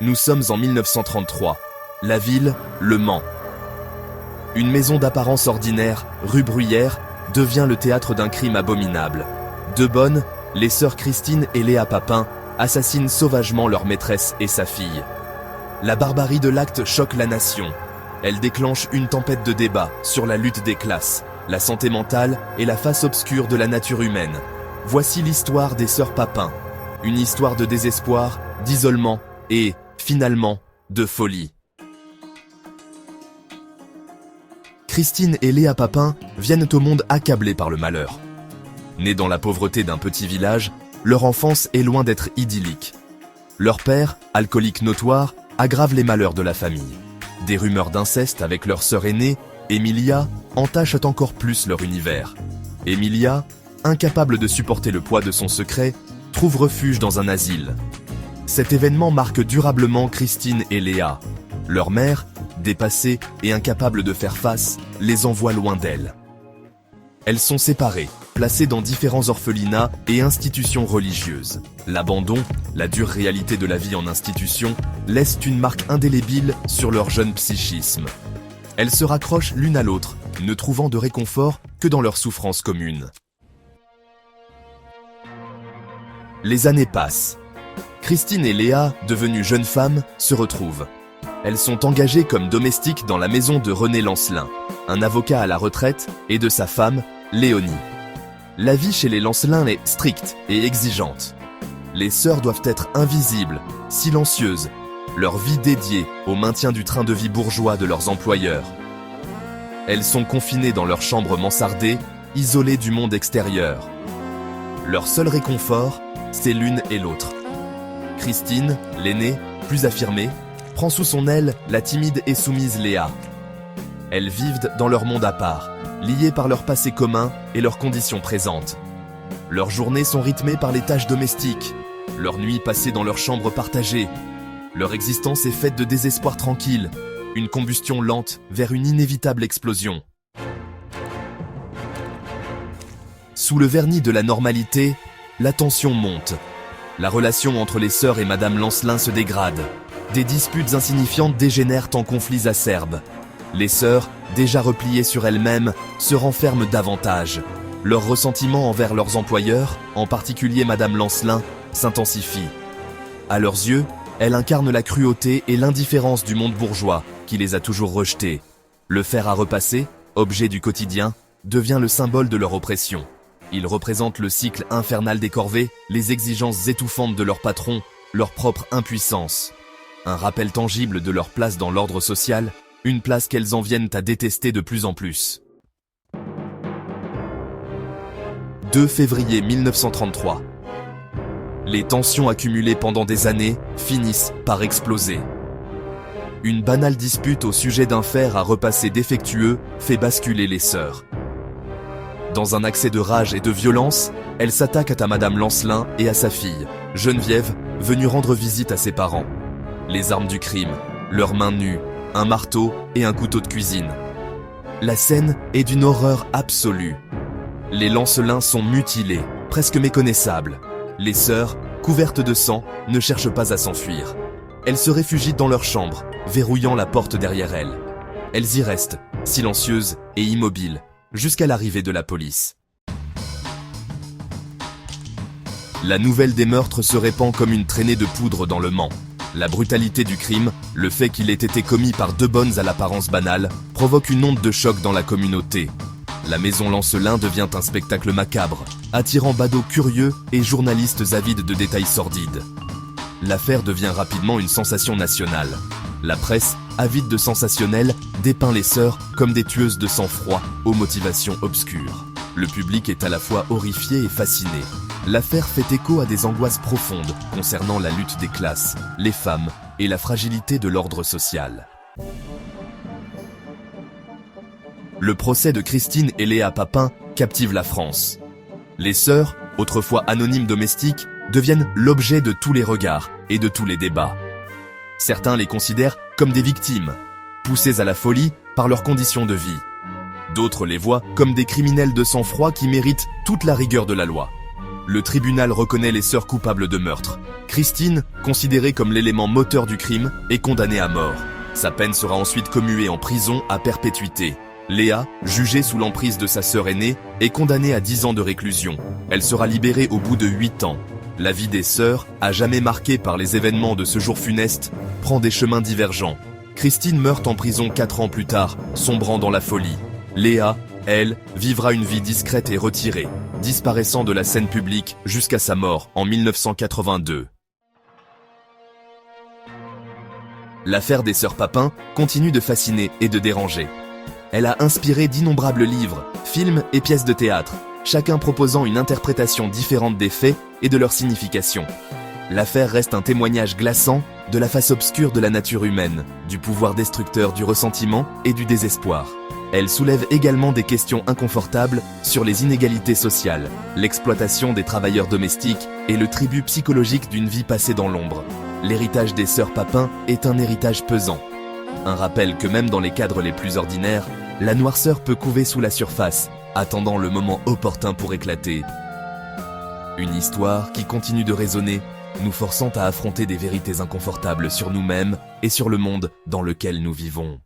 Nous sommes en 1933. La ville, Le Mans. Une maison d'apparence ordinaire, rue Bruyère, devient le théâtre d'un crime abominable. Deux bonnes, les sœurs Christine et Léa Papin, assassinent sauvagement leur maîtresse et sa fille. La barbarie de l'acte choque la nation. Elle déclenche une tempête de débats sur la lutte des classes, la santé mentale et la face obscure de la nature humaine. Voici l'histoire des sœurs Papin. Une histoire de désespoir, d'isolement et, finalement, de folie. Christine et Léa Papin viennent au monde accablés par le malheur. Nés dans la pauvreté d'un petit village, leur enfance est loin d'être idyllique. Leur père, alcoolique notoire, aggrave les malheurs de la famille. Des rumeurs d'inceste avec leur sœur aînée, Emilia, entachent encore plus leur univers. Emilia, incapable de supporter le poids de son secret, trouve refuge dans un asile. Cet événement marque durablement Christine et Léa. Leur mère, dépassée et incapable de faire face, les envoie loin d'elle. Elles sont séparées, placées dans différents orphelinats et institutions religieuses. L'abandon, la dure réalité de la vie en institution, laissent une marque indélébile sur leur jeune psychisme. Elles se raccrochent l'une à l'autre, ne trouvant de réconfort que dans leur souffrance commune. Les années passent. Christine et Léa, devenues jeunes femmes, se retrouvent. Elles sont engagées comme domestiques dans la maison de René Lancelin, un avocat à la retraite, et de sa femme, Léonie. La vie chez les Lancelin est stricte et exigeante. Les sœurs doivent être invisibles, silencieuses, leur vie dédiée au maintien du train de vie bourgeois de leurs employeurs. Elles sont confinées dans leur chambre mansardée, isolées du monde extérieur. Leur seul réconfort, c'est l'une et l'autre. Christine, l'aînée, plus affirmée, prend sous son aile la timide et soumise Léa. Elles vivent dans leur monde à part, liées par leur passé commun et leurs conditions présentes. Leurs journées sont rythmées par les tâches domestiques, leurs nuits passées dans leur chambre partagée. Leur existence est faite de désespoir tranquille, une combustion lente vers une inévitable explosion. Sous le vernis de la normalité, la tension monte. La relation entre les sœurs et Madame Lancelin se dégrade. Des disputes insignifiantes dégénèrent en conflits acerbes. Les sœurs, déjà repliées sur elles-mêmes, se renferment davantage. Leur ressentiment envers leurs employeurs, en particulier Madame Lancelin, s'intensifie. À leurs yeux, elle incarne la cruauté et l'indifférence du monde bourgeois, qui les a toujours rejetées. Le fer à repasser, objet du quotidien, devient le symbole de leur oppression. Il représente le cycle infernal des corvées, les exigences étouffantes de leur patron, leur propre impuissance. Un rappel tangible de leur place dans l'ordre social, une place qu'elles en viennent à détester de plus en plus. 2 février 1933. Les tensions accumulées pendant des années finissent par exploser. Une banale dispute au sujet d'un fer à repasser défectueux fait basculer les sœurs. Dans un accès de rage et de violence, elles s'attaquent à Madame Lancelin et à sa fille, Geneviève, venue rendre visite à ses parents. Les armes du crime, leurs mains nues, un marteau et un couteau de cuisine. La scène est d'une horreur absolue. Les Lancelin sont mutilés, presque méconnaissables. Les sœurs, couvertes de sang, ne cherchent pas à s'enfuir. Elles se réfugient dans leur chambre, verrouillant la porte derrière elles. Elles y restent, silencieuses et immobiles, jusqu'à l'arrivée de la police. La nouvelle des meurtres se répand comme une traînée de poudre dans le Mans. La brutalité du crime, le fait qu'il ait été commis par 2 bonnes à l'apparence banale, provoque une onde de choc dans la communauté. La maison Lancelin devient un spectacle macabre, attirant badauds curieux et journalistes avides de détails sordides. L'affaire devient rapidement une sensation nationale. La presse, avide de sensationnel, dépeint les sœurs comme des tueuses de sang-froid aux motivations obscures. Le public est à la fois horrifié et fasciné. L'affaire fait écho à des angoisses profondes concernant la lutte des classes, les femmes et la fragilité de l'ordre social. Le procès de Christine et Léa Papin captive la France. Les sœurs, autrefois anonymes domestiques, deviennent l'objet de tous les regards et de tous les débats. Certains les considèrent comme des victimes, poussées à la folie par leurs conditions de vie. D'autres les voient comme des criminels de sang-froid qui méritent toute la rigueur de la loi. Le tribunal reconnaît les sœurs coupables de meurtre. Christine, considérée comme l'élément moteur du crime, est condamnée à mort. Sa peine sera ensuite commuée en prison à perpétuité. Léa, jugée sous l'emprise de sa sœur aînée, est condamnée à 10 ans de réclusion. Elle sera libérée au bout de 8 ans. La vie des sœurs, à jamais marquée par les événements de ce jour funeste, prend des chemins divergents. Christine meurt en prison 4 ans plus tard, sombrant dans la folie. Léa, elle, vivra une vie discrète et retirée, disparaissant de la scène publique jusqu'à sa mort en 1982. L'affaire des sœurs Papin continue de fasciner et de déranger. Elle a inspiré d'innombrables livres, films et pièces de théâtre, chacun proposant une interprétation différente des faits et de leur signification. L'affaire reste un témoignage glaçant de la face obscure de la nature humaine, du pouvoir destructeur du ressentiment et du désespoir. Elle soulève également des questions inconfortables sur les inégalités sociales, l'exploitation des travailleurs domestiques et le tribut psychologique d'une vie passée dans l'ombre. L'héritage des sœurs Papin est un héritage pesant. Un rappel que même dans les cadres les plus ordinaires, la noirceur peut couver sous la surface, attendant le moment opportun pour éclater. Une histoire qui continue de résonner, nous forçant à affronter des vérités inconfortables sur nous-mêmes et sur le monde dans lequel nous vivons.